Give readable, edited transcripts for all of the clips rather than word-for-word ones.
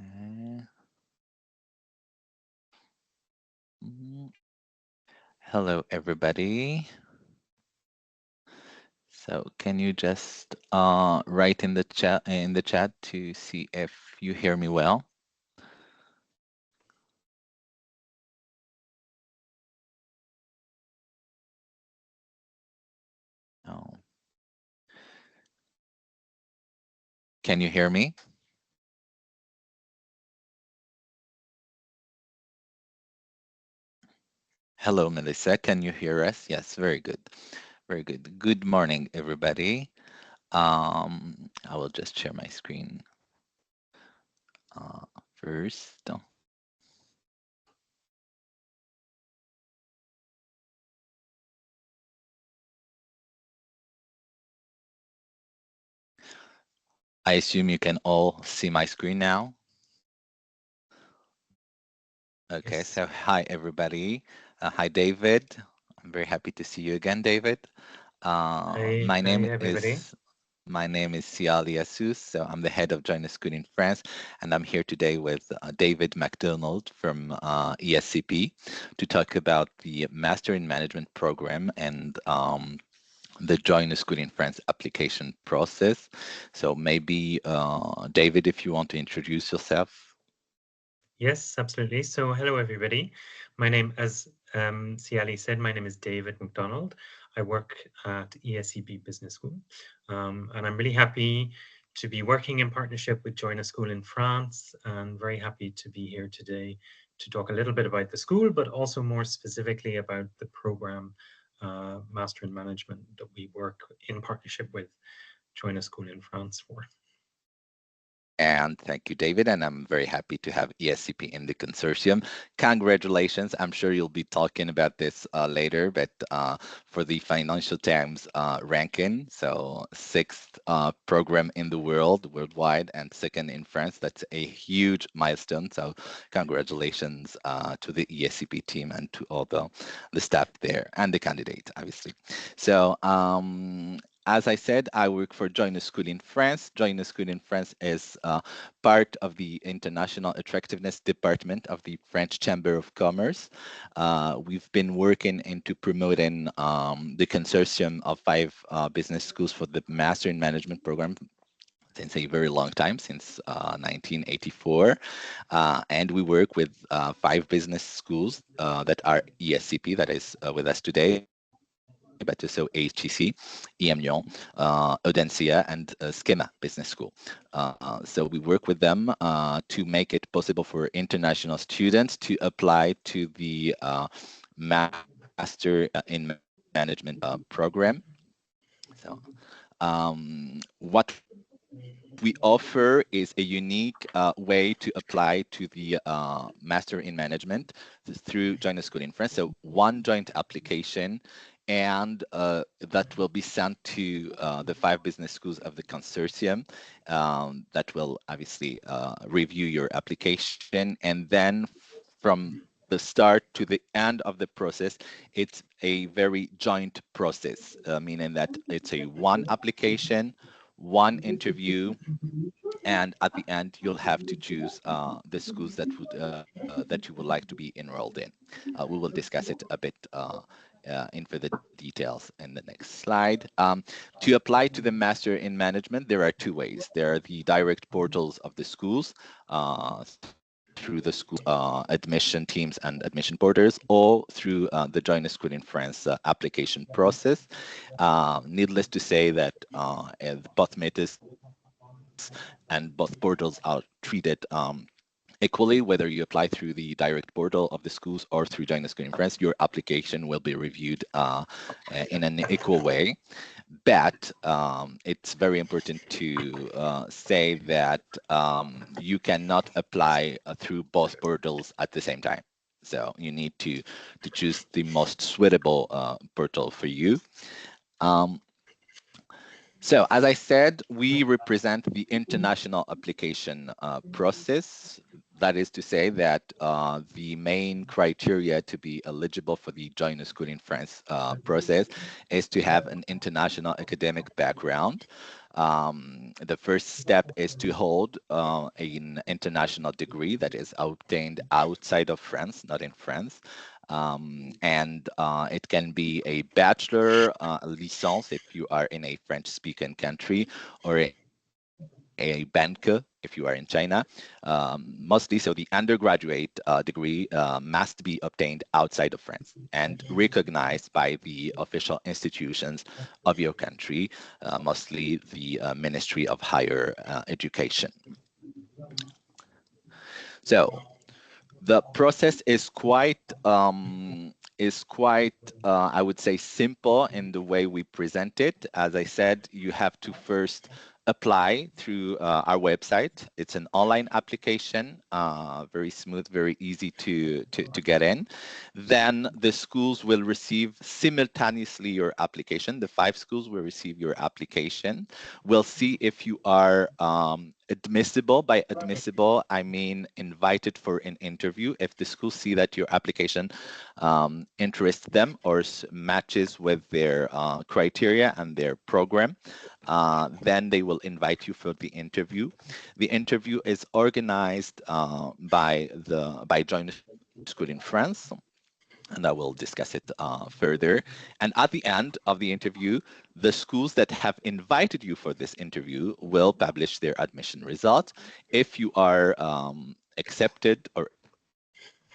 Okay. Hello, everybody. So can you just write in the chat to see if you hear me well? No. Can you hear me? Hello, Melissa. Can you hear us? Yes, very good. Very good. Good morning, everybody. I will just share my screen first. I assume you can all see my screen now. Okay, Yes. so hi, everybody. Hi, David. I'm very happy to see you again, David. Hi, My hi name everybody. is Ali ASSOUS, so I'm the head of Join a School in France, and I'm here today with David McDonald from ESCP to talk about the Master in Management program and the Join a School in France application process. So maybe, David, if you want to introduce yourself. Yes, absolutely. So hello everybody. My name, as Ciali said, my name is David McDonald. I work at ESCP Business School, and I'm really happy to be working in partnership with Join a School in France, and very happy to be here today to talk a little bit about the school, but also more specifically about the program Master in Management that we work in partnership with Join a School in France for. And thank you, David. And I'm very happy to have ESCP in the consortium. Congratulations. I'm sure you'll be talking about this later, but for the Financial Times ranking, so sixth program in the worldwide, and second in France. That's a huge milestone. So congratulations to the ESCP team and to all the staff there and the candidate, obviously. So as I said, I work for Join a School in France. Join a School in France is part of the International Attractiveness Department of the French Chamber of Commerce. We've been working into promoting the consortium of five business schools for the Master in Management program since a very long time, since 1984. And we work with five business schools that are ESCP, that is with us today, but also HEC, EM Lyon, Audencia, and Schema Business School. So we work with them to make it possible for international students to apply to the Master in Management program. So what we offer is a unique way to apply to the Master in Management through Join a School in France. So one joint application, and that will be sent to the five business schools of the consortium that will obviously review your application. And then from the start to the end of the process, it's a very joint process, meaning that it's a one application, one interview, and at the end you'll have to choose the schools that you would like to be enrolled in. We will discuss it a bit in further details in the next slide. To apply to the Master in Management, there are two ways. There are the direct portals of the schools through the school admission teams and admission porters, or through the Join a School in France application process. Needless to say that both methods and both portals are treated equally, whether you apply through the direct portal of the schools or through Join a School in France, your application will be reviewed in an equal way. But it's very important to say that you cannot apply through both portals at the same time. So you need to choose the most suitable portal for you. Um, so as I said, we represent the international application process. That is to say that the main criteria to be eligible for the Join a School in France process is to have an international academic background. The first step is to hold an international degree that is obtained outside of France, not in France. And it can be a bachelor, a licence if you are in a French-speaking country, or a banque if you are in China. Mostly, so the undergraduate degree must be obtained outside of France and recognized by the official institutions of your country, mostly the Ministry of Higher Education. So the process is quite I would say simple in the way we present it. As I said, you have to first apply through our website. It's an online application, very smooth, very easy to get in. Then the schools will receive simultaneously your application. The 5 schools will receive your application. We'll see if you are admissible. By admissible, I mean invited for an interview. If the schools see that your application interests them or matches with their criteria and their program, then they will invite you for the interview. The interview is organized by Join the School in France, and I will discuss it further. And at the end of the interview, the schools that have invited you for this interview will publish their admission results. If you are accepted or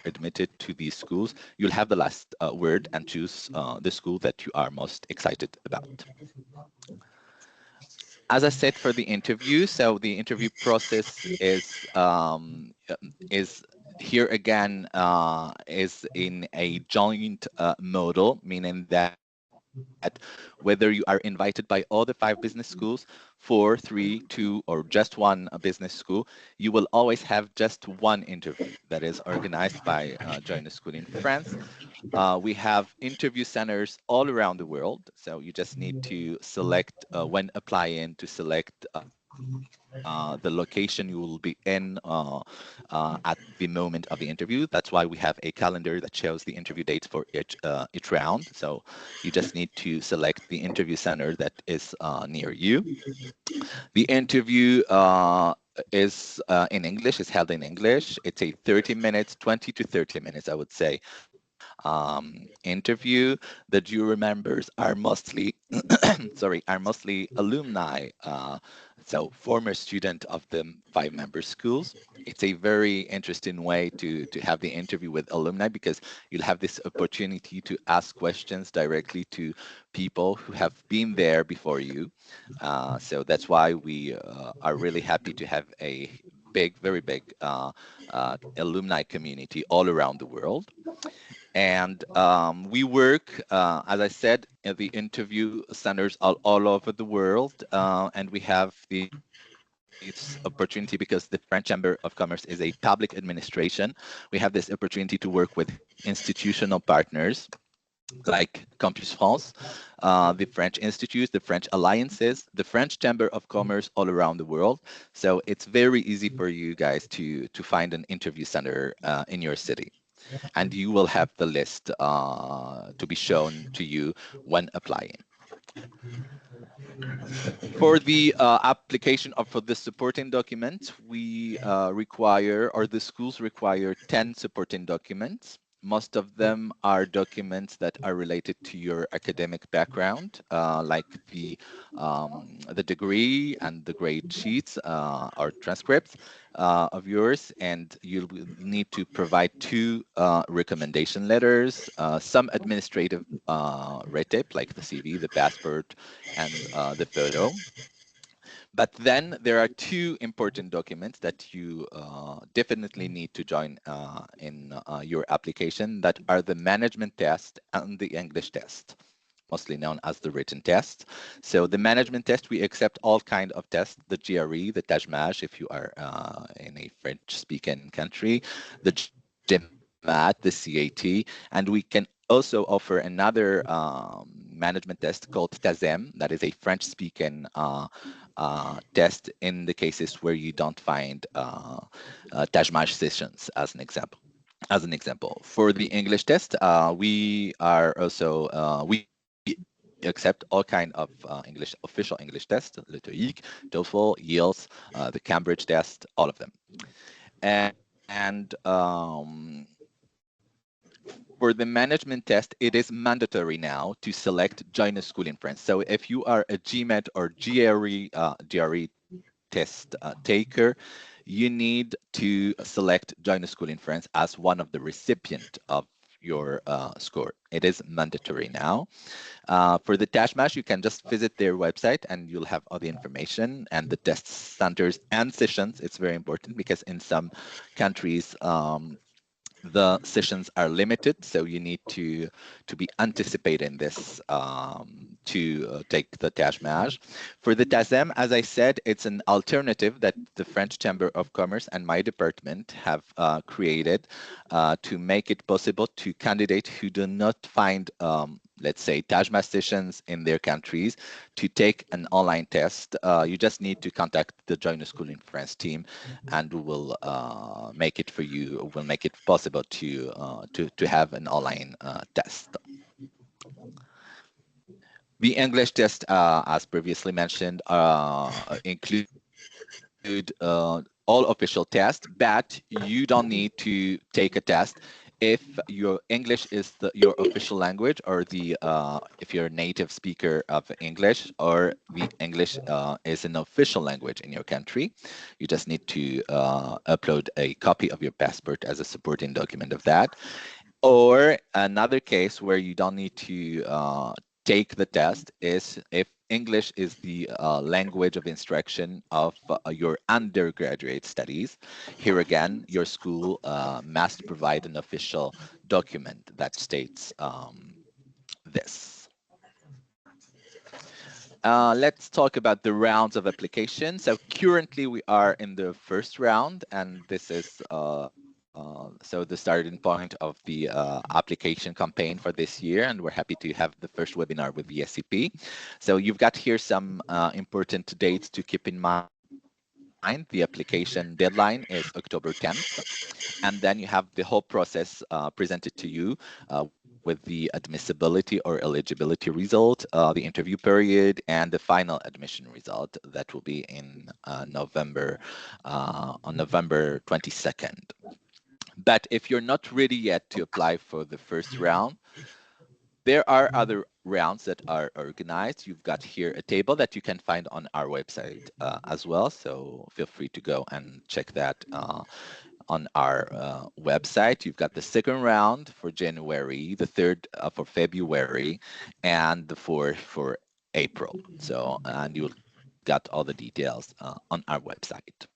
admitted to these schools, you'll have the last word and choose the school that you are most excited about. As I said for the interview, so the interview process is here again is in a joint model, meaning that whether you are invited by all the 5 business schools, 4, 3, 2, or just one business school, you will always have just one interview that is organized by Join the School in France. We have interview centers all around the world, so you just need to select when applying to select the location you will be in at the moment of the interview. That's why we have a calendar that shows the interview dates for each round. So you just need to select the interview center that is near you. The interview is in English, is held in English. It's a 30 minutes, 20 to 30 minutes, I would say, interview. The jury members are mostly, sorry, are mostly alumni, so former student of the 5-member schools. It's a very interesting way to have the interview with alumni, because you'll have this opportunity to ask questions directly to people who have been there before you. So that's why we are really happy to have a big, very big alumni community all around the world. And we work, as I said, at the interview centers all over the world. And we have this opportunity because the French Chamber of Commerce is a public administration. We have this opportunity to work with institutional partners like Campus France, the French institutes, the French alliances, the French Chamber of Commerce all around the world. So it's very easy for you guys to find an interview center in your city, and you will have the list to be shown to you when applying. For the application of for the supporting documents, we require, or the schools require, 10 supporting documents. Most of them are documents that are related to your academic background, like the degree and the grade sheets or transcripts of yours, and you'll need to provide 2 recommendation letters, some administrative red tape, like the CV, the passport, and the photo. But then there are 2 important documents that you definitely need to join in your application, that are the management test and the English test, mostly known as the written test. So the management test, we accept all kind of tests, the GRE, the TAJMAJ, if you are in a French-speaking country, the GMAT, the CAT, and we can also offer another management test called TAZEM, that is a French-speaking test in the cases where you don't find TAJMAJ sessions, as an example. For the English test, we are also we accept all kind of English official English tests, le TOEIC, TOEFL, IELTS, the Cambridge test, all of them. And for the management test, it is mandatory now to select join a school in France. So if you are a GMAT or GRE test taker, you need to select join a school in France as one of the recipient of your score. It is mandatory now. For the Tashmash, you can just visit their website and you'll have all the information and the test centers and sessions. It's very important because in some countries, the sessions are limited, so you need to be anticipating this to take the Tashmaj. For the TASEM, as I said, it's an alternative that the French Chamber of Commerce and my department have created to make it possible to candidates who do not find let's say Tajma sessions in their countries to take an online test. You just need to contact the Join a School in France team, and we will make it for you. We'll make it possible to have an online test. The English test, as previously mentioned, include all official tests, but you don't need to take a test if your English is your official language, or if you're a native speaker of English, or the English is an official language in your country. You just need to upload a copy of your passport as a supporting document of that. Or another case where you don't need to take the test is if English is the language of instruction of your undergraduate studies. Here again, your school must provide an official document that states this. Let's talk about the rounds of application. So currently we are in the first round, and this is so the starting point of the application campaign for this year, and we're happy to have the first webinar with the ESCP. So you've got here some important dates to keep in mind. The application deadline is October 10th, and then you have the whole process presented to you with the admissibility or eligibility result, the interview period, and the final admission result that will be in November, on November 22nd. But if you're not ready yet to apply for the first round, there are other rounds that are organized. You've got here a table that you can find on our website as well. So feel free to go and check that on our website. You've got the second round for January, the third for February, and the fourth for April. So, and you'll got all the details on our website.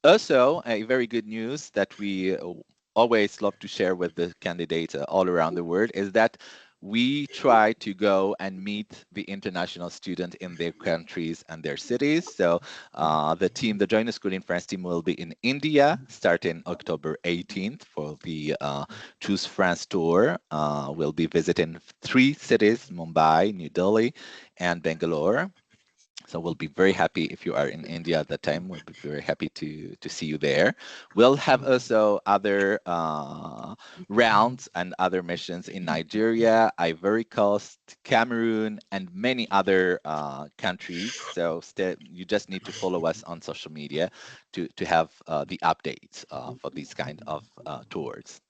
Also, a very good news that we always love to share with the candidates all around the world is that we try to go and meet the international student in their countries and their cities. So the team, the Join a School in France team, will be in India starting October 18th for the Choose France tour. We'll be visiting 3 cities, Mumbai, New Delhi, and Bangalore. So we'll be very happy if you are in India at that time. We'll be very happy to see you there. We'll have also other rounds and other missions in Nigeria, Ivory Coast, Cameroon, and many other countries. So you just need to follow us on social media to have the updates for these kind of tours.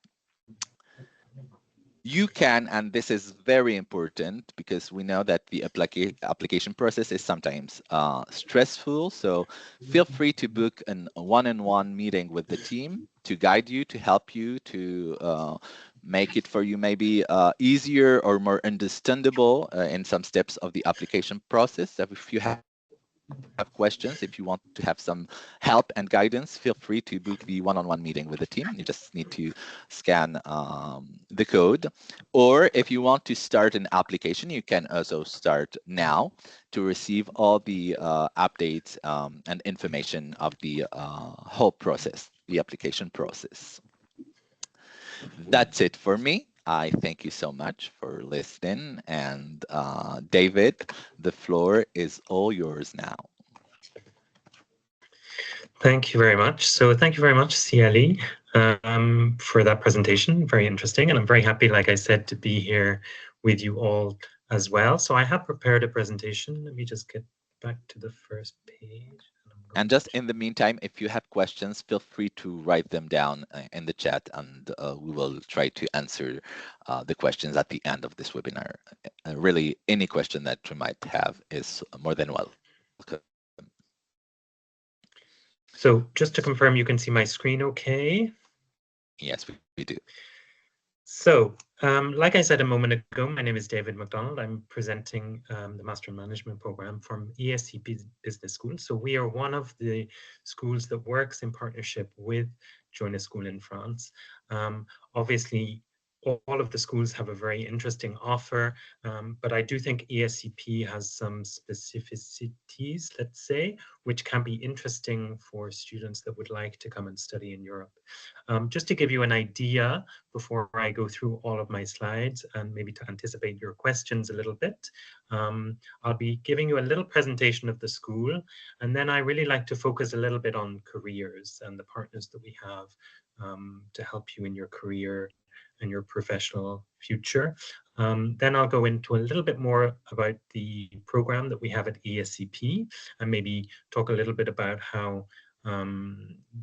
You can, and this is very important because we know that the application process is sometimes stressful. So feel free to book a one-on-one meeting with the team to guide you, to help you, to make it for you maybe easier or more understandable in some steps of the application process. So if you have questions, if you want to have some help and guidance, feel free to book the one-on-one meeting with the team. You just need to scan the code. Or if you want to start an application, you can also start now to receive all the updates and information of the whole process, the application process. That's it for me. I thank you so much for listening. And David, the floor is all yours now. Thank you very much. So thank you very much, Ali, for that presentation. Very interesting. And I'm very happy, like I said, to be here with you all as well. So I have prepared a presentation. Let me just get back to the first page. And just in the meantime, if you have questions, feel free to write them down in the chat, and we will try to answer the questions at the end of this webinar. Really, any question that you might have is more than welcome. So just to confirm, you can see my screen okay? Yes, we do. So, like I said a moment ago, my name is David McDonald. I'm presenting the Master in Management program from ESCP Business School. So we are one of the schools that works in partnership with Join a School in France. Obviously, all of the schools have a very interesting offer, but I do think ESCP has some specificities, let's say, which can be interesting for students that would like to come and study in Europe. Just to give you an idea, before I go through all of my slides and maybe to anticipate your questions a little bit, I'll be giving you a little presentation of the school, and then I really like to focus a little bit on careers and the partners that we have to help you in your career and your professional future. Then I'll go into a little bit more about the program that we have at ESCP and maybe talk a little bit about how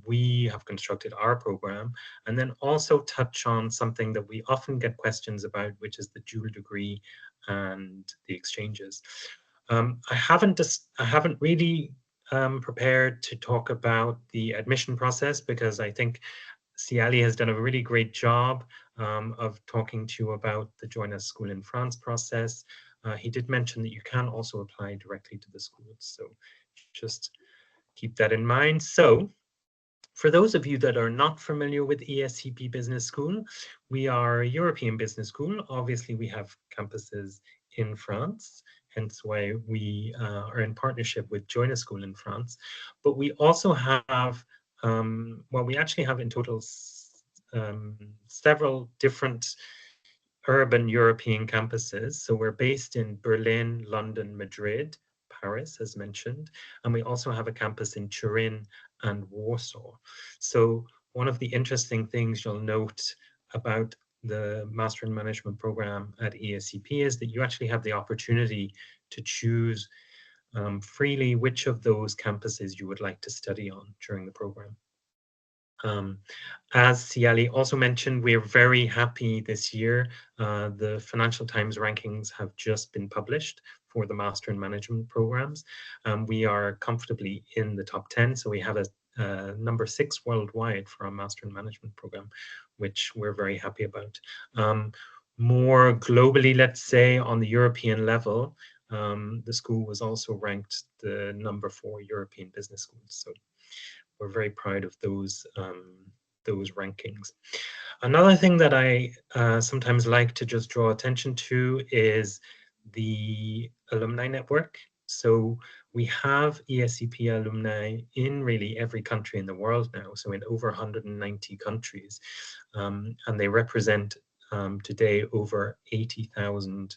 we have constructed our program, and then also touch on something that we often get questions about, which is the dual degree and the exchanges. I haven't really prepared to talk about the admission process because I think Ali has done a really great job of talking to you about the Join Us School in France process. He did mention that you can also apply directly to the schools, so just keep that in mind. So for those of you that are not familiar with ESCP Business School, we are a European business school. Obviously, we have campuses in France, hence why we are in partnership with Join a School in France. But we also have, well, we actually have in total several different urban European campuses. So we're based in Berlin, London, Madrid, Paris, as mentioned, and we also have a campus in Turin and Warsaw. So one of the interesting things you'll note about the Master in Management program at ESCP is that you actually have the opportunity to choose freely which of those campuses you would like to study on during the program. As Siali also mentioned, we're very happy this year. The Financial Times rankings have just been published for the Master in Management programs. We are comfortably in the top 10, so we have a number 6 worldwide for our Master in Management program, which we're very happy about. More globally, let's say, on the European level, the school was also ranked the number 4 European business school. So we're very proud of those rankings. Another thing that I sometimes like to just draw attention to is the alumni network. So we have ESCP alumni in really every country in the world now, so in over 190 countries, and they represent today over 80,000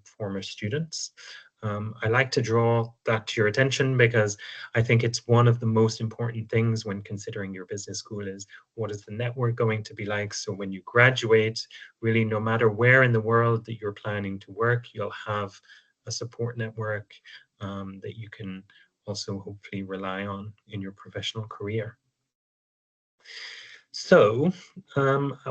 former students. I like to draw that to your attention because I think it's one of the most important things when considering your business school is what is the network going to be like. So when you graduate, really no matter where in the world that you're planning to work, you'll have a support network that you can also hopefully rely on in your professional career. So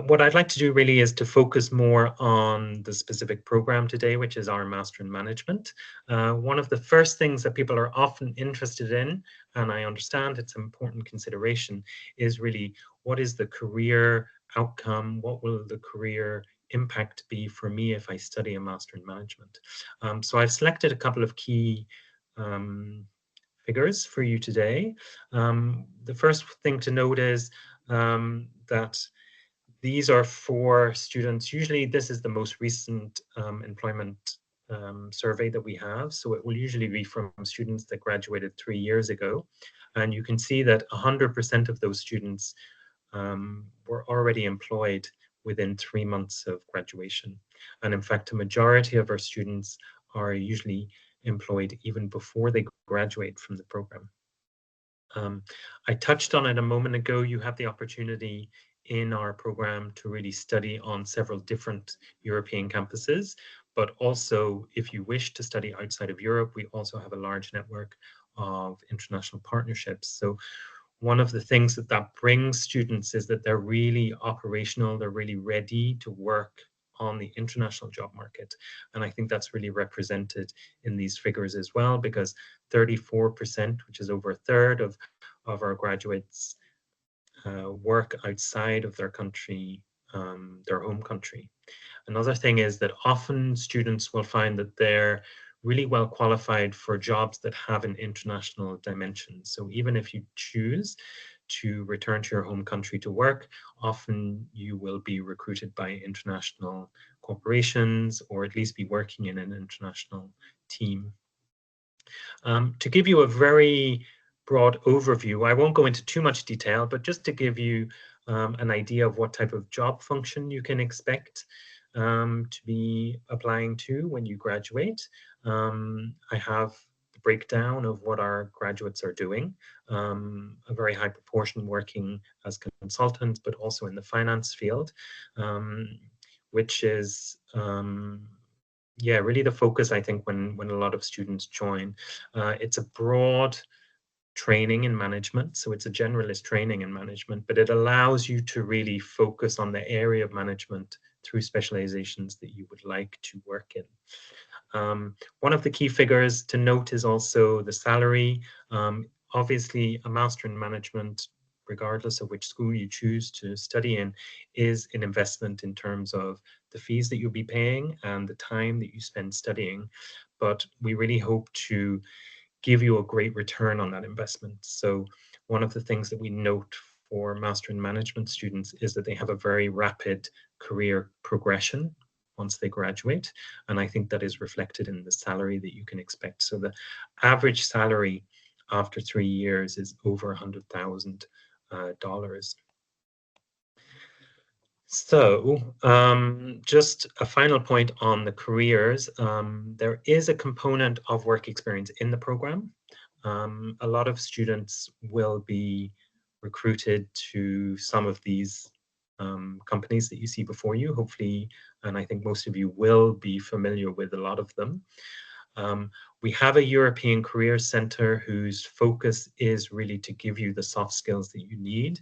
what I'd like to do really is to focus more on the specific program today, which is our Master in Management. One of the first things that people are often interested in, and I understand it's an important consideration, is really what is the career outcome? What will the career impact be for me if I study a Master in Management? So I've selected a couple of key figures for you today. The first thing to note is that these are for students. Usually this is the most recent employment survey that we have. So it will usually be from students that graduated 3 years ago. And you can see that 100% of those students were already employed within 3 months of graduation. And in fact, a majority of our students are usually employed even before they graduate from the program. I touched on it a moment ago. You have the opportunity in our program to really study on several different European campuses. But also, if you wish to study outside of Europe, we also have a large network of international partnerships. So one of the things that brings students is that they're really operational, they're really ready to work on the international job market. And I think that's really represented in these figures as well, because 34%, which is over a third of our graduates, work outside of their country, their home country. Another thing is that often students will find that they're really well qualified for jobs that have an international dimension. So even if you choose to return to your home country to work, often you will be recruited by international corporations, or at least be working in an international team. To give you a very broad overview, I won't go into too much detail, but just to give you an idea of what type of job function you can expect to be applying to when you graduate. I have the breakdown of what our graduates are doing, a very high proportion working as consultants, but also in the finance field, which is yeah, really the focus, I think, when a lot of students join. It's a broad training in management, so it's a generalist training in management, but it allows you to really focus on the area of management through specializations that you would like to work in. One of the key figures to note is also the salary. Obviously, a master in management, regardless of which school you choose to study in, is an investment in terms of the fees that you'll be paying and the time that you spend studying. But we really hope to give you a great return on that investment. So one of the things that we note for master in management students is that they have a very rapid career progression once they graduate. And I think that is reflected in the salary that you can expect. So the average salary after 3 years is over $100,000. So just a final point on the careers. There is a component of work experience in the program. A lot of students will be recruited to some of these companies that you see before you, hopefully, and I think most of you will be familiar with a lot of them. We have a European Career Center whose focus is really to give you the soft skills that you need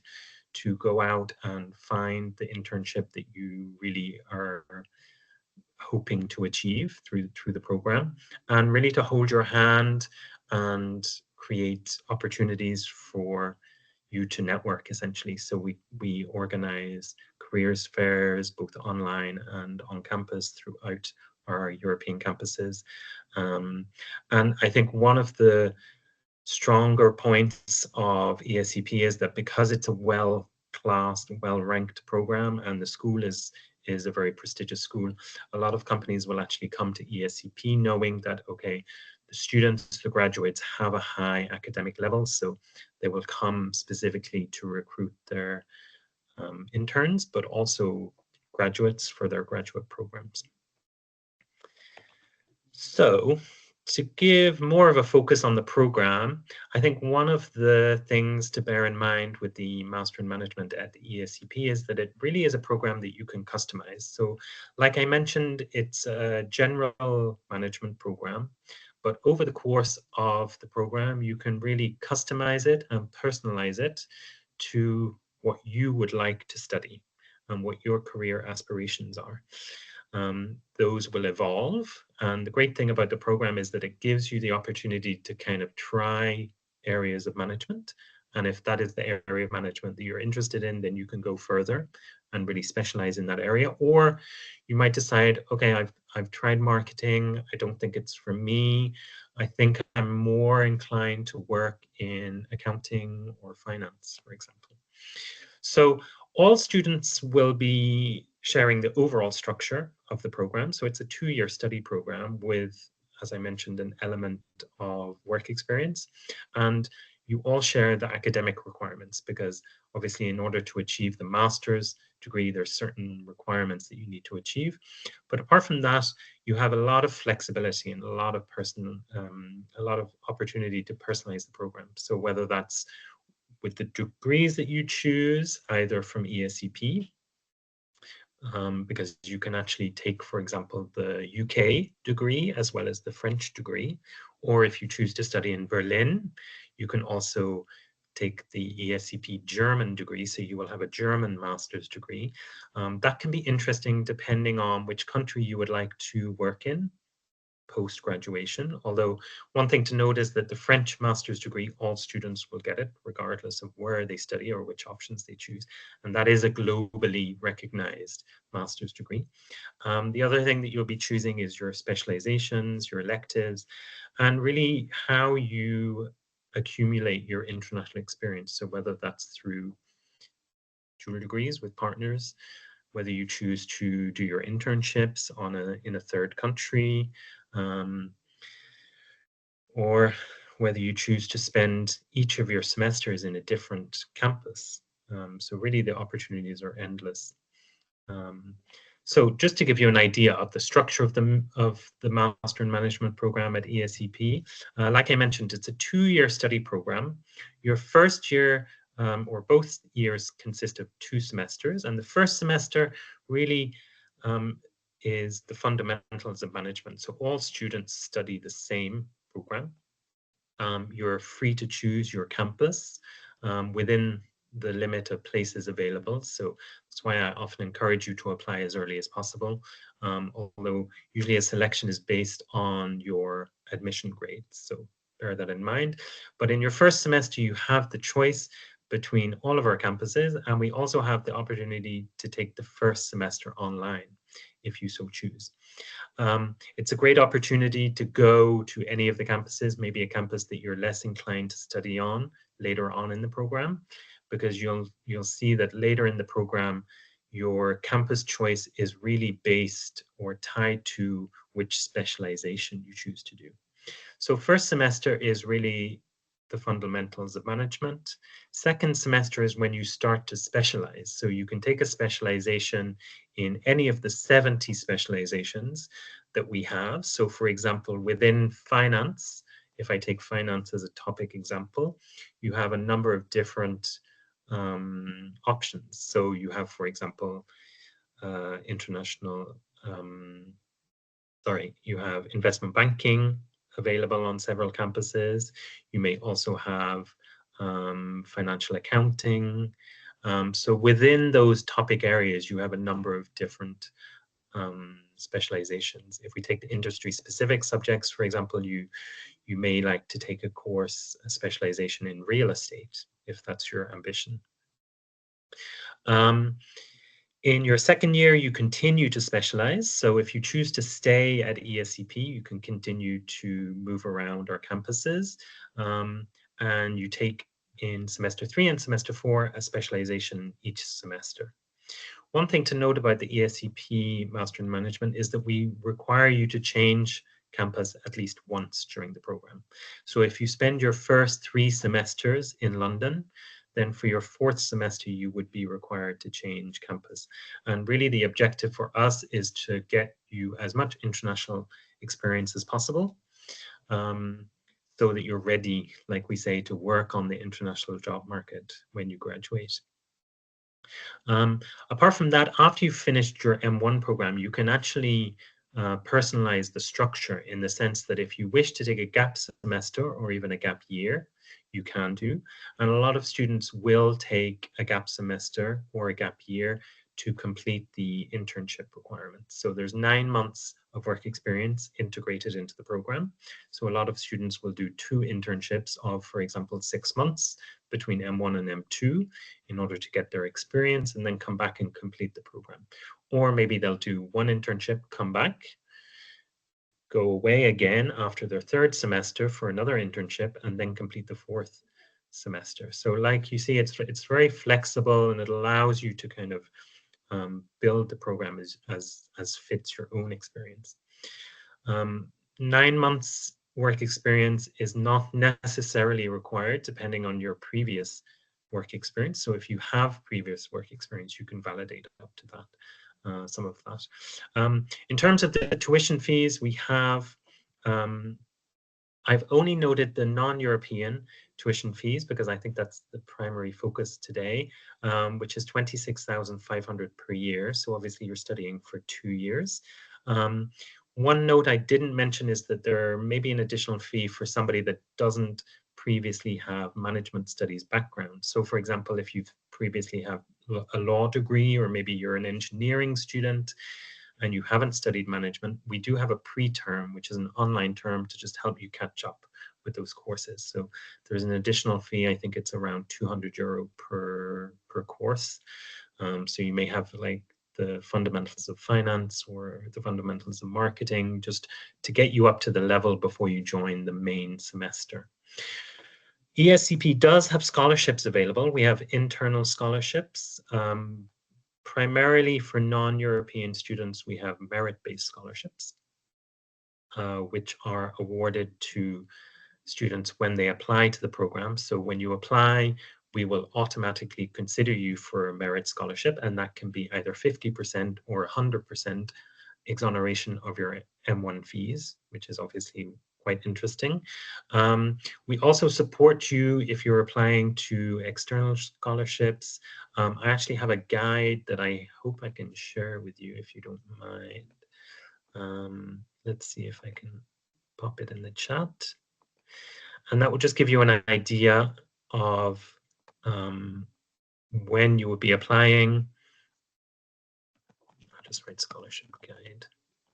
to go out and find the internship that you really are hoping to achieve through the program, and really to hold your hand and create opportunities for you to network, essentially. So we organize careers fairs both online and on campus throughout our European campuses. And I think one of the stronger points of ESCP is that because it's a well-classed, well-ranked program, and the school is a very prestigious school, a lot of companies will actually come to ESCP knowing that, okay, the students, the graduates have a high academic level, so they will come specifically to recruit their interns, but also graduates for their graduate programs. So to give more of a focus on the program, I think one of the things to bear in mind with the Master in Management at the ESCP is that it really is a program that you can customize. So like I mentioned, it's a general management program, but over the course of the program, you can really customize it and personalize it to what you would like to study and what your career aspirations are. Those will evolve. And the great thing about the program is that it gives you the opportunity to kind of try areas of management. And if that is the area of management that you're interested in, then you can go further and really specialize in that area. Or you might decide, okay, I've tried marketing. I don't think it's for me. I think I'm more inclined to work in accounting or finance, for example. So all students will be sharing the overall structure of the program. So it's a 2-year study program with, as I mentioned, an element of work experience. And you all share the academic requirements, because obviously in order to achieve the master's degree, there's certain requirements that you need to achieve. But apart from that, you have a lot of flexibility and a lot of opportunity to personalize the program. So whether that's with the degrees that you choose, either from ESCP, because you can actually take, for example, the UK degree as well as the French degree, or if you choose to study in Berlin, you can also take the ESCP German degree, so you will have a German master's degree. That can be interesting depending on which country you would like to work in post-graduation. Although one thing to note is that the French master's degree, all students will get it regardless of where they study or which options they choose. And that is a globally recognized master's degree. The other thing that you'll be choosing is your specializations, your electives, and really how you accumulate your international experience. So whether that's through dual degrees with partners, whether you choose to do your internships in a third country, or whether you choose to spend each of your semesters in a different campus. So really the opportunities are endless. So just to give you an idea of the structure of the Master in Management program at ESCP, like I mentioned, it's a 2-year study program. Your first year or both years consist of 2 semesters, and the first semester really is the fundamentals of management. So all students study the same program. You're free to choose your campus within the limit of places available. So that's why I often encourage you to apply as early as possible, although usually a selection is based on your admission grades. So bear that in mind. But in your first semester, you have the choice between all of our campuses, and we also have the opportunity to take the first semester online if you so choose. It's a great opportunity to go to any of the campuses, maybe a campus that you're less inclined to study on later on in the program, because you'll see that later in the program, your campus choice is really based or tied to which specialization you choose to do. So first semester is really the fundamentals of management. Second semester is when you start to specialize. So you can take a specialization in any of the 70 specializations that we have. So for example, within finance, if I take finance as a topic example, you have a number of different options. So you have, for example, you have investment banking available on several campuses. You may also have financial accounting. So within those topic areas, you have a number of different specializations. If we take the industry-specific subjects, for example, you may like to take a specialization in real estate, if that's your ambition. In your second year, you continue to specialize. So if you choose to stay at ESCP, you can continue to move around our campuses. And you take in semester 3 and semester 4 a specialization each semester. One thing to note about the ESCP Master in Management is that we require you to change campus at least once during the program. So if you spend your first 3 semesters in London, then for your 4th semester, you would be required to change campus. And really the objective for us is to get you as much international experience as possible, so that you're ready, like we say, to work on the international job market when you graduate. Apart from that, after you've finished your M1 program, you can actually personalize the structure in the sense that if you wish to take a gap semester or even a gap year, you can do. And a lot of students will take a gap semester or a gap year to complete the internship requirements. So there's 9 months of work experience integrated into the program. So a lot of students will do 2 internships of, for example, 6 months between M1 and M2 in order to get their experience and then come back and complete the program. Or maybe they'll do 1 internship, come back, go away again after their 3rd semester for another internship, and then complete the 4th semester. So like you see, it's very flexible, and it allows you to kind of build the program as fits your own experience. 9 months work experience is not necessarily required depending on your previous work experience. So if you have previous work experience, you can validate up to that. Some of that. In terms of the tuition fees, we have I've only noted the non-European tuition fees because I think that's the primary focus today, which is 26,500 per year. So obviously you're studying for 2 years. One note I didn't mention is that there may be an additional fee for somebody that doesn't previously have management studies background. So for example, if you've previously have a law degree, or maybe you're an engineering student and you haven't studied management, we do have a pre-term, which is an online term to just help you catch up with those courses. So there's an additional fee. I think it's around €200 per course. So you may have like the fundamentals of finance or the fundamentals of marketing, just to get you up to the level before you join the main semester. ESCP does have scholarships available. We have internal scholarships. Primarily for non-European students, we have merit-based scholarships, which are awarded to students when they apply to the program. So when you apply, we will automatically consider you for a merit scholarship, and that can be either 50% or 100% exoneration of your M1 fees, which is obviously quite interesting. We also support you if you're applying to external scholarships. I actually have a guide that I hope I can share with you if you don't mind. Let's see if I can pop it in the chat. And that will just give you an idea of when you will be applying. I'll just write scholarship guide.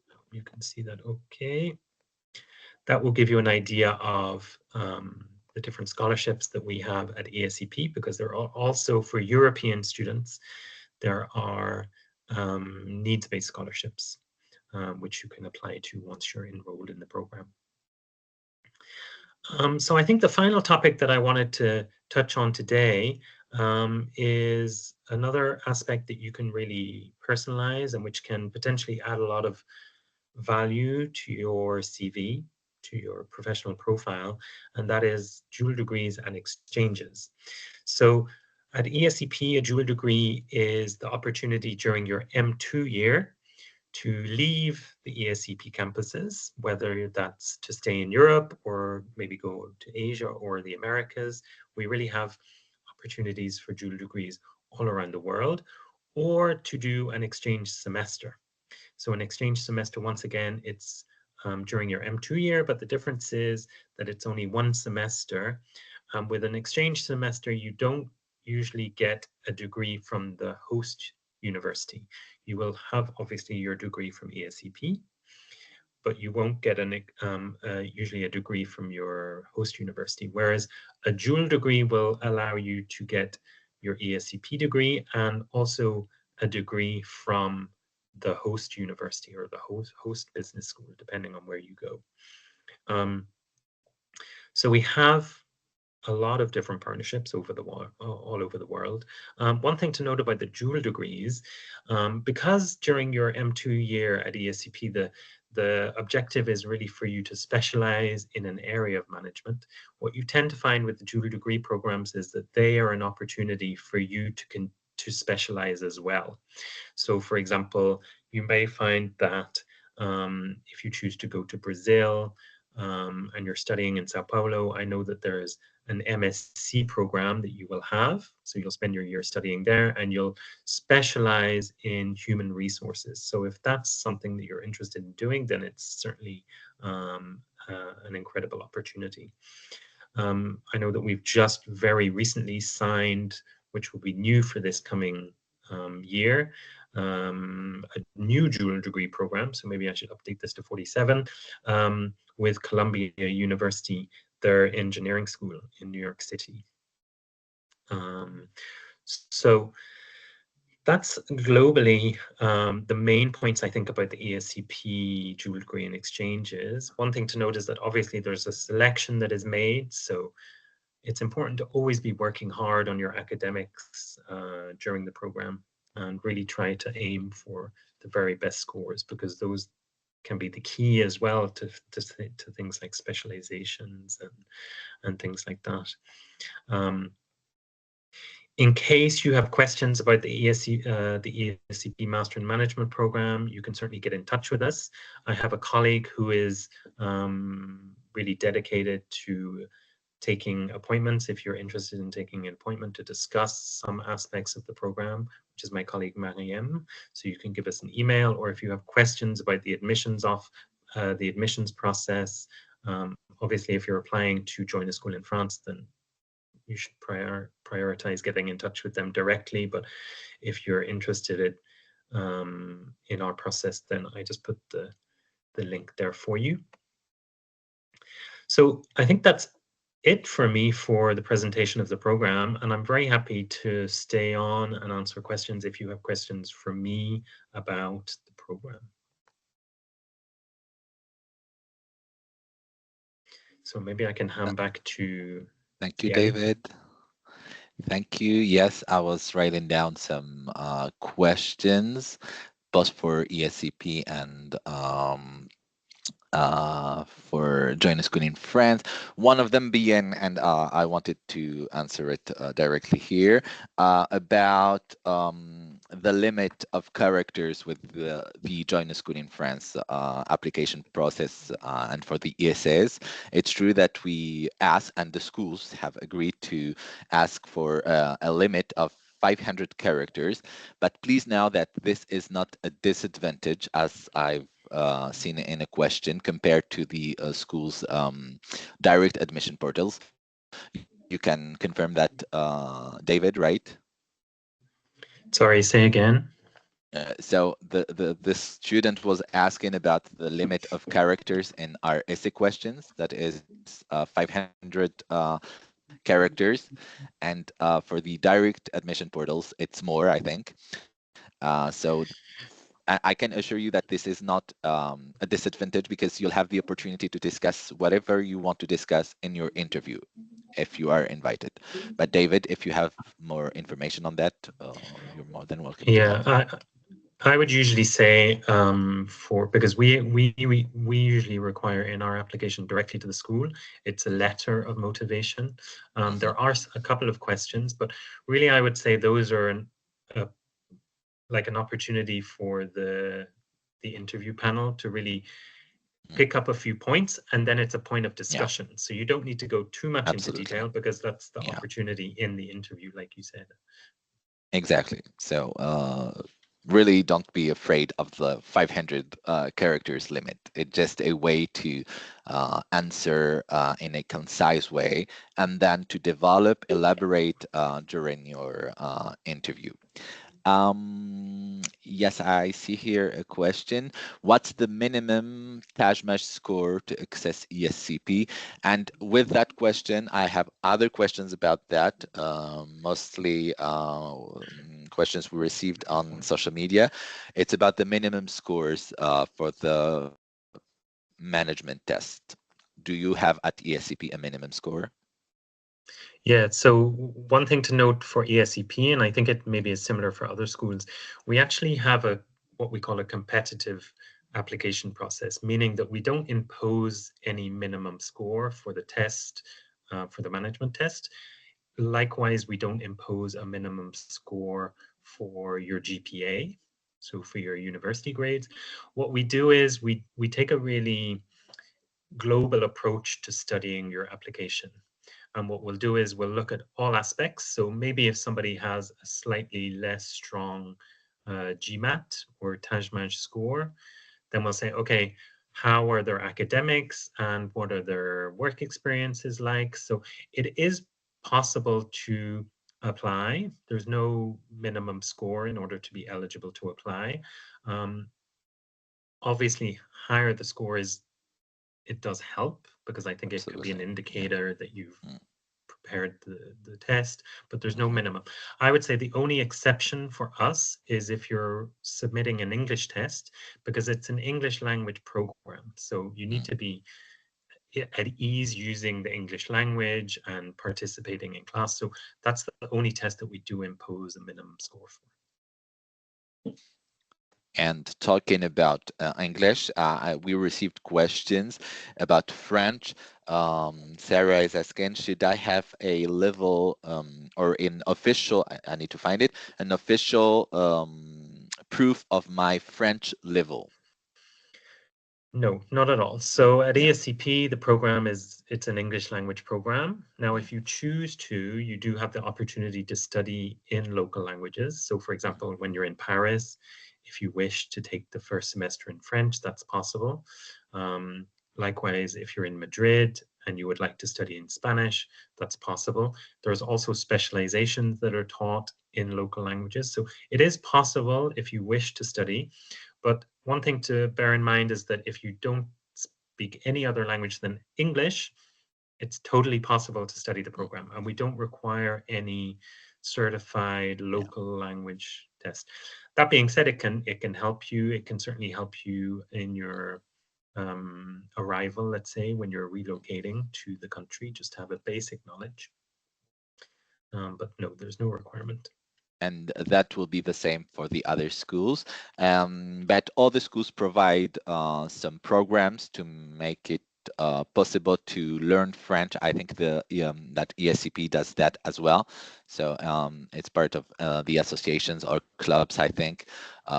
I hope you can see that okay. That will give you an idea of the different scholarships that we have at ESCP, because there are also, for European students, there are needs-based scholarships, which you can apply to once you're enrolled in the program. So I think the final topic that I wanted to touch on today is another aspect that you can really personalize and which can potentially add a lot of value to your CV, to your professional profile, and that is dual degrees and exchanges. So at ESCP, a dual degree is the opportunity during your M2 year to leave the ESCP campuses, whether that's to stay in Europe or maybe go to Asia or the Americas. We really have opportunities for dual degrees all around the world, or to do an exchange semester. So an exchange semester, once again, it's during your M2 year, but the difference is that it's only one semester. With an exchange semester, you don't usually get a degree from the host university. You will have obviously your degree from ESCP, but you won't get usually a degree from your host university. Whereas a dual degree will allow you to get your ESCP degree and also a degree from the host university or the host business school, depending on where you go. So we have a lot of different partnerships all over the world. One thing to note about the dual degrees, because during your M2 year at ESCP, the objective is really for you to specialize in an area of management. What you tend to find with the dual degree programs is that they are an opportunity for you to specialize as well. So for example, you may find that if you choose to go to Brazil and you're studying in Sao Paulo, I know that there is an MSc program that you will have. So you'll spend your year studying there and you'll specialize in human resources. So if that's something that you're interested in doing, then it's certainly an incredible opportunity. I know that we've just very recently signed, which will be new for this coming year, a new dual degree program. So maybe I should update this to 47 with Columbia University, their engineering school in New York City. So that's globally the main points I think about the ESCP dual degree and exchanges. One thing to note is that obviously there's a selection that is made. So it's important to always be working hard on your academics during the program and really try to aim for the very best scores, because those can be the key as well to things like specializations and things like that. In case you have questions about the ESCP Master in Management program, you can certainly get in touch with us. I have a colleague who is really dedicated to taking appointments if you're interested in taking an appointment to discuss some aspects of the program, which is my colleague MiM. So you can give us an email, or if you have questions about the admissions process. Obviously, if you're applying to join a school in France, then you should prioritize getting in touch with them directly. But if you're interested in our process, then I just put the link there for you. So I think that's it for me for the presentation of the program, and I'm very happy to stay on and answer questions if you have questions for me about the program. So maybe I can hand back to Thank you, Siali. David. Thank you. Yes, I was writing down some questions, both for ESCP and for join a school in France. One of them being, and I wanted to answer it directly here, about the limit of characters with the join a school in France application process and for the ESAs. It's true that we ask, and the schools have agreed to ask for a limit of 500 characters, but please know that this is not a disadvantage, as I've seen in a question, compared to the school's direct admission portals. You can confirm that, David, right? Sorry, say again. So the student was asking about the limit of characters in our essay questions. That is 500 characters, and for the direct admission portals, it's more, I think. So I can assure you that this is not a disadvantage, because you'll have the opportunity to discuss whatever you want to discuss in your interview if you are invited. But David, if you have more information on that, you're more than welcome to comment. Yeah, I would usually say because we usually require in our application directly to the school, it's a letter of motivation. There are a couple of questions, but really I would say those are like an opportunity for the interview panel to really pick up a few points, and then it's a point of discussion. Yeah. So you don't need to go too much into detail, because that's the opportunity in the interview, like you said. Exactly. So really don't be afraid of the 500 characters limit. It's just a way to answer in a concise way, and then to develop, elaborate during your interview. Yes, I see here a question. What's the minimum Tajmash score to access ESCP? And with that question, I have other questions about that, mostly questions we received on social media. It's about the minimum scores for the management test. Do you have at ESCP a minimum score? Yeah, so one thing to note for ESCP, and I think it maybe is similar for other schools, we actually have what we call a competitive application process, meaning that we don't impose any minimum score for the test, for the management test. Likewise, we don't impose a minimum score for your GPA, so for your university grades. What we do is we take a really global approach to studying your application. And what we'll do is we'll look at all aspects. So maybe if somebody has a slightly less strong GMAT or Tajmash score, then we'll say, okay, how are their academics and what are their work experiences like? So it is possible to apply. There's no minimum score in order to be eligible to apply. Obviously, higher the score is, it does help, because I think it could be an indicator that you've prepared the test, but there's no minimum. I would say the only exception for us is if you're submitting an English test, because it's an English language program. So you need to be at ease using the English language and participating in class. So that's the only test that we do impose a minimum score for. And talking about English, we received questions about French. Sarah is asking, should I have a level or an official, I need to find it, an official proof of my French level? No, not at all. So at Yeah. ESCP, the program it's an English language program. Now, Mhm, if you choose to, you do have the opportunity to study in local languages. So for mhm, example, when you're in Paris, if you wish to take the first semester in French, that's possible. Um, Likewise, if you're in Madrid and you would like to study in Spanish, that's possible. There's also specializations that are taught in local languages. So it is possible if you wish to study. But one thing to bear in mind is that if you don't speak any other language than English, it's totally possible to study the mm, program, and we don't require any certified yeah. local language test. That being said, it can help you. It can certainly help you in your arrival, let's say, when you're relocating to the country, just to have a basic knowledge. But no, there's no requirement. And that will be the same for the other schools. But all the schools provide some programs to make it possible to learn French. I think that ESCP does that as well. So it's part of the associations or clubs, I think,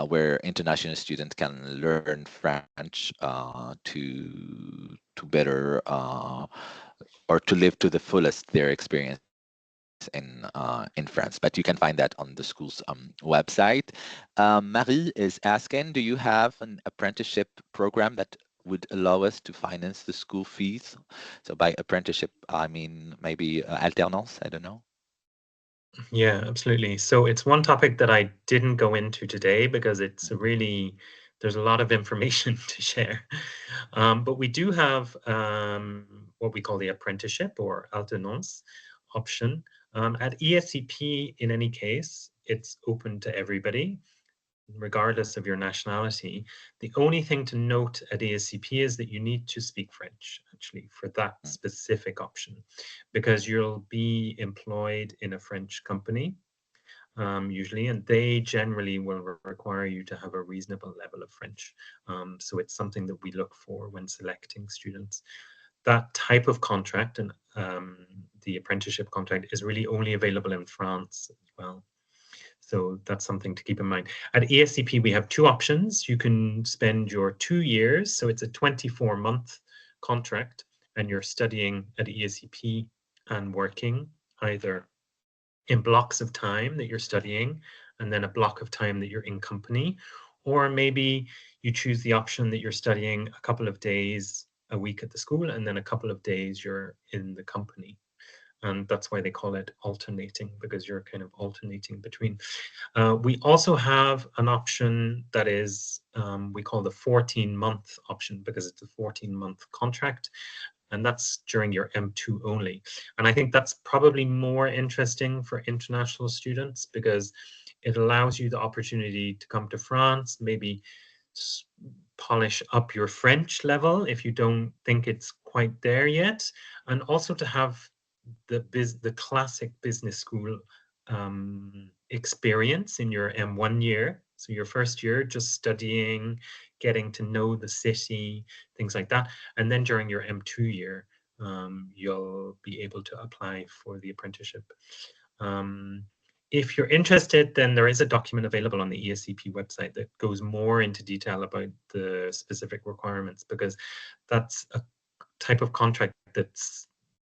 where international students can learn French to better or to live to the fullest their experience in France. But you can find that on the school's website. Marie is asking, do you have an apprenticeship program that would allow us to finance the school fees? So by apprenticeship, I mean maybe alternance. I don't know. Yeah, absolutely. So it's one topic that I didn't go into today because it's Mm, really, there's a lot of information to share. But we do have what we call the apprenticeship or alternance option. At ESCP, in any case, it's open to everybody, regardless of your nationality. The only thing to note at ASCP is that you need to speak French, actually, for that mm, specific option, because you'll be employed in a French company, usually, and they generally will require you to have a reasonable level of French. So it's something that we look for when selecting students. That type of contract and the apprenticeship contract is really only available in France as well. So that's something to keep in mind. At ESCP, we have two options. You can spend your 2 years, so it's a 24-month contract, and you're studying at ESCP and working either in blocks of time that you're studying and then a block of time that you're in company, or maybe you choose the option that you're studying a couple of days a week at the school and then a couple of days you're in the company. And that's why they call it alternating, because you're kind of alternating between. We also have an option that is, we call the 14-month option, because it's a 14-month contract, and that's during your M2 only. And I think that's probably more interesting for international students because it allows you the opportunity to come to France, maybe polish up your French level if you don't think it's quite there yet, and also to have the classic business school experience in your M1 year. So your first year, just studying, getting to know the city, things like that. And then during your M2 year, you'll be able to apply for the apprenticeship. Um, if you're interested, then there is a document available on the ESCP website that goes more into detail about the specific requirements, because that's a type of contract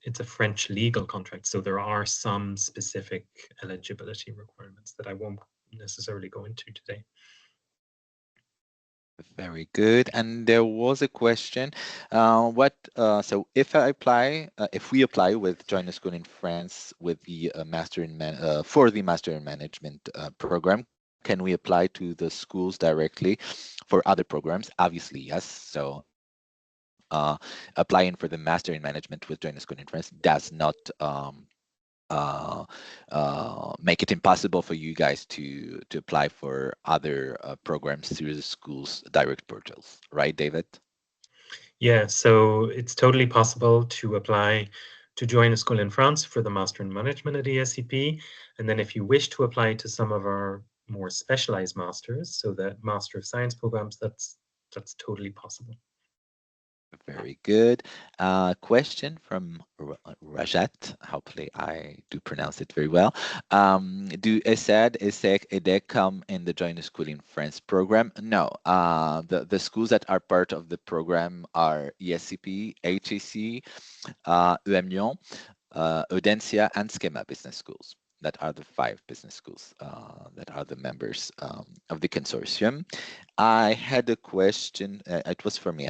it's a French legal contract. So there are some specific eligibility requirements that I won't necessarily go into today. very good. And there was a question, so if we apply with Join a School in France with the for the Master in Management program, can we apply to the schools directly for other programs? Obviously, yes. So applying for the Master in Management with Join a School in France does not uh, make it impossible for you guys to apply for other programs through the school's direct portals, right, David? Yeah, so it's totally possible to apply to join a school in France for the Master in Management at ESCP. And then if you wish to apply to some of our more specialized masters, so the Master of Science programs, that's totally possible. Very good. Question from Rajat. Hopefully, I do pronounce it very well. Do ESSED, ESSEC, EDEC come in the Join a School in France program? No. The schools that are part of the program are ESCP, HEC, UM Lyon, Audencia, and Schema Business Schools. That are the 5 business schools that are the members of the consortium. I had a question. It was for me,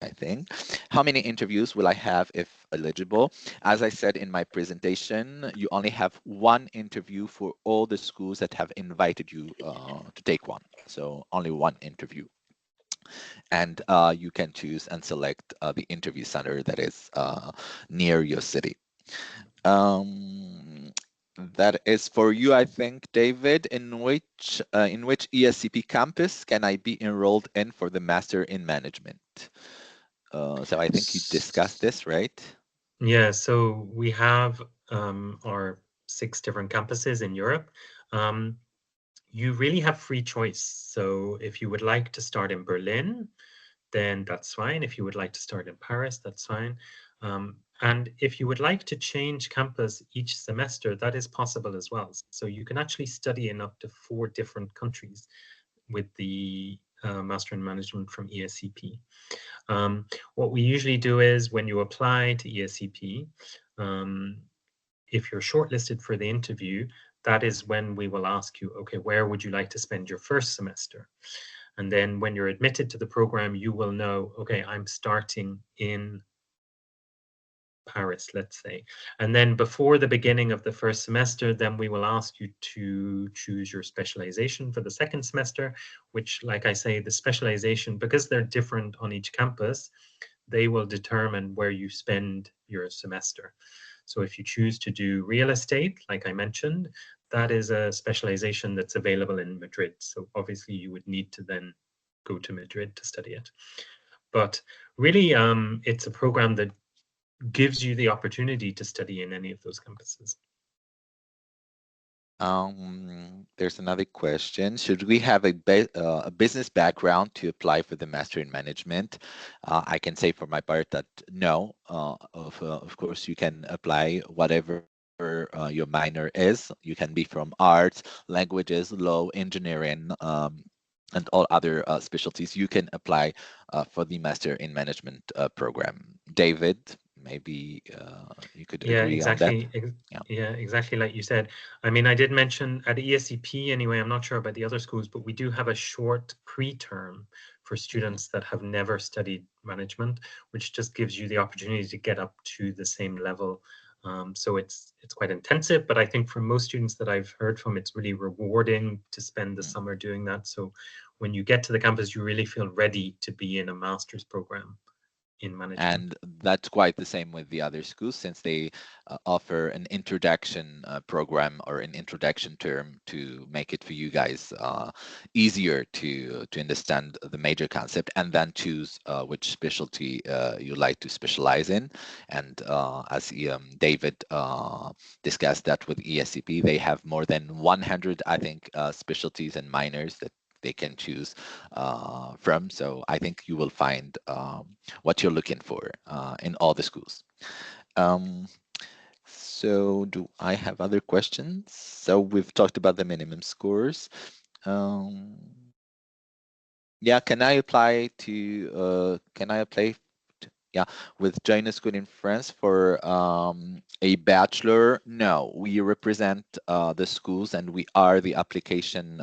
I think. How many interviews will I have if eligible? As I said in my presentation, you only have one interview for all the schools that have invited you to take one. So only one interview. And you can choose and select the interview center that is near your city. Um, that is for you, I think, David. In which ESCP campus can I be enrolled in for the Master in Management? So I think you discussed this, right? Yeah, so we have our 6 different campuses in Europe. You really have free choice. So if you would like to start in Berlin, then that's fine. If you would like to start in Paris, that's fine. And if you would like to change campus each semester, that is possible as well. So you can actually study in up to 4 different countries with the Master in Management from ESCP. What we usually do is when you apply to ESCP, if you're shortlisted for the interview, that is when we will ask you, okay, where would you like to spend your first semester? And then when you're admitted to the program, you will know, okay, I'm starting in Paris, let's say. And then before the beginning of the first semester, then we will ask you to choose your specialization for the second semester, which, like I say, the specialization, because they're different on each campus, they will determine where you spend your semester. So if you choose to do real estate, like I mentioned, that is a specialization that's available in Madrid. So obviously you would need to then go to Madrid to study it. But really, it's a program that gives you the opportunity to study in any of those campuses. There's another question. Should we have a business background to apply for the Master in Management? I can say for my part that no. Of course, you can apply whatever your minor is. You can be from arts, languages, law, engineering, and all other specialties. You can apply for the Master in Management program. David, maybe you could Yeah, agree on that. exactly. Yeah. Yeah, exactly like you said. I mean, I did mention at ESCP anyway, I'm not sure about the other schools, but we do have a short pre-term for Mhm. students that have never studied management, which just gives you the opportunity to get up to the same level. So it's quite intensive, but I think for most students that I've heard from, it's really rewarding to spend the Mm. summer doing that. So when you get to the campus, you really feel ready to be in a master's program in management. And that's quite the same with the other schools, since they offer an introduction program or an introduction term to make it for you guys easier to understand the major concept, and then choose which specialty you like to specialize in. And as David discussed that with ESCP, they have more than 100, I think, specialties and minors that they can choose from. So I think you will find what you're looking for in all the schools. Um, so do I have other questions? So we've talked about the minimum scores. Um, yeah, can I apply yeah, with Join School in France for a bachelor? No, we represent the schools, and we are the application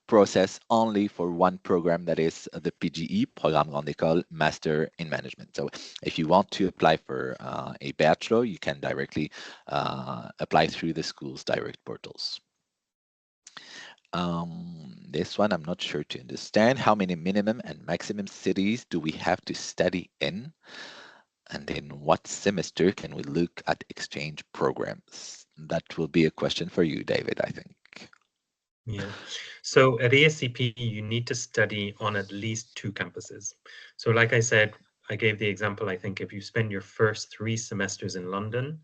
process only for one program, that is the PGE, Programme Grande École Master in Management. So if you want to apply for a bachelor, you can directly apply through the school's direct portals. This one I'm not sure to understand. How many minimum and maximum cities do we have to study in? And in what semester can we look at exchange programs? That will be a question for you, David, I think. Yeah. So at ASCP, you need to study on at least 2 campuses. So like I said, I gave the example, I think if you spend your first 3 semesters in London,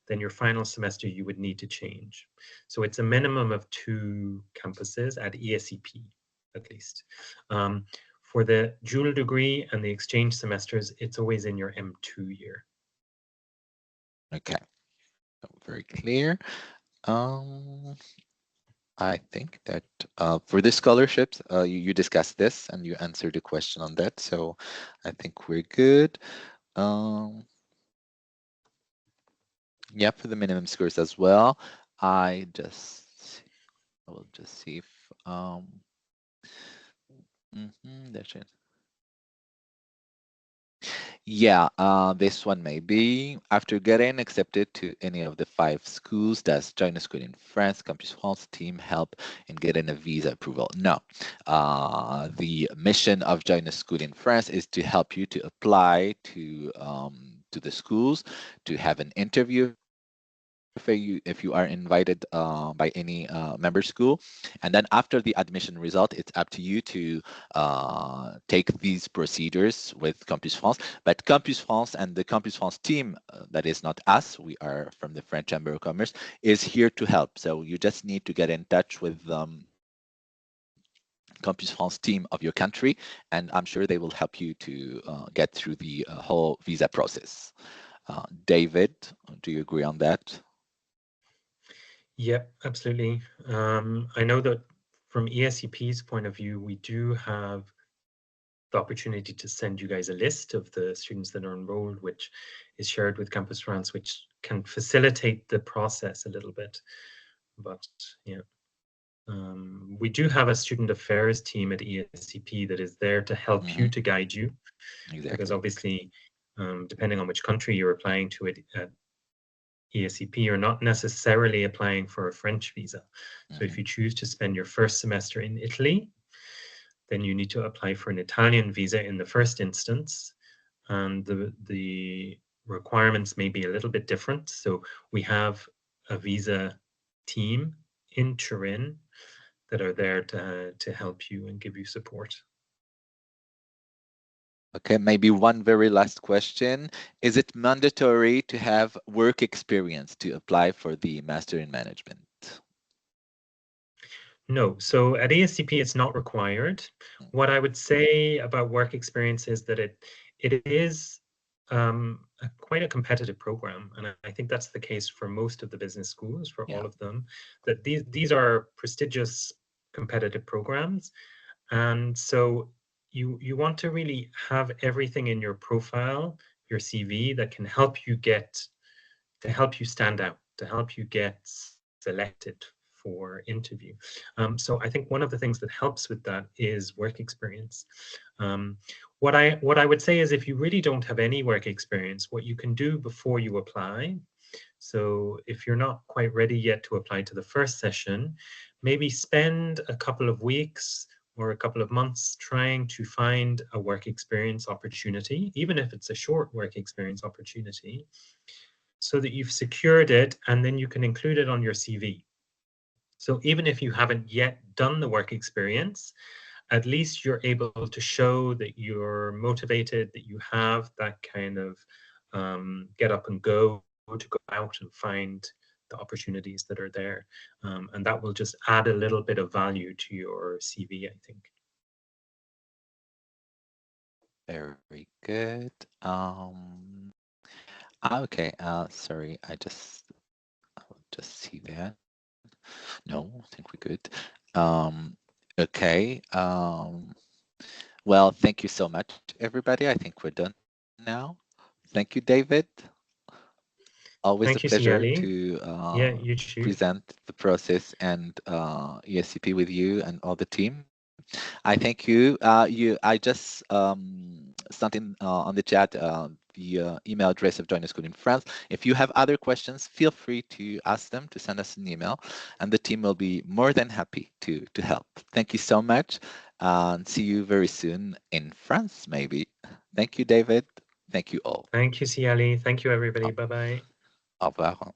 then your final semester you would need to change. So it's a minimum of 2 campuses at ESCP, at least. Um, For the dual degree and the exchange semesters, it's always in your M2 year. Okay, so very clear. I think that for the scholarships, you discussed this and you answered the question on that, so I think we're good. Yeah, for the minimum scores as well. I will just see if that's it. Yeah, this one may be after getting accepted to any of the 5 schools. Does join a school in France, Campus France team help in getting a visa approval? No. The mission of join a school in France is to help you to apply to the schools, to have an interview if you are invited by any member school, and then after the admission result, it's up to you to take these procedures with Campus France. But Campus France and the Campus France team, that is not us, we are from the French Chamber of Commerce, is here to help. So you just need to get in touch with Campus France team of your country, and I'm sure they will help you to get through the whole visa process. David, do you agree on that? Yep, absolutely. I know that from ESCP's point of view, we do have the opportunity to send you guys a list of the students that are enrolled, which is shared with Campus France, which can facilitate the process a little bit. But yeah, we do have a student affairs team at ESCP that is there to help you, to guide you. Exactly. Because obviously, depending on which country you're applying to it at ESCP, you're not necessarily applying for a French visa. So if you choose to spend your first semester in Italy, then you need to apply for an Italian visa in the first instance. And the requirements may be a little bit different. So we have a visa team in Turin that are there to help you and give you support. Okay, maybe one very last question. Is it mandatory to have work experience to apply for the Master in Management? No, so at ESCP, it's not required. What I would say about work experience is that it is quite a competitive program, and I think that's the case for most of the business schools, for all of them, that these are prestigious competitive programs, and so you want to really have everything in your profile, your CV, that can help you stand out, to help you get selected for interview. So I think one of the things that helps with that is work experience. What I would say is, if you really don't have any work experience, what you can do before you apply, so if you're not quite ready yet to apply to the first session, maybe spend a couple of weeks or a couple of months trying to find a work experience opportunity, even if it's a short work experience opportunity, so that you've secured it, and then you can include it on your CV. So even if you haven't yet done the work experience, at least you're able to show that you're motivated, that you have that kind of get up and go to go out and find the opportunities that are there. And that will just add a little bit of value to your CV, I think. Very good. Okay, sorry, I'll just see that. No, I think we're good. Okay. Well, thank you so much, everybody. I think we're done now. Thank you, David. Always Thank a you, pleasure Siali. to You too. present the process and ESCP with you and all the team. I thank you. I just sent in on the chat the email address of Join a School in France. If you have other questions, feel free to ask them, to send us an email, and the team will be more than happy to help. Thank you so much, and see you very soon in France, maybe. Thank you, David. Thank you all. Thank you, Siali. Thank you, everybody. Bye-bye. Au revoir.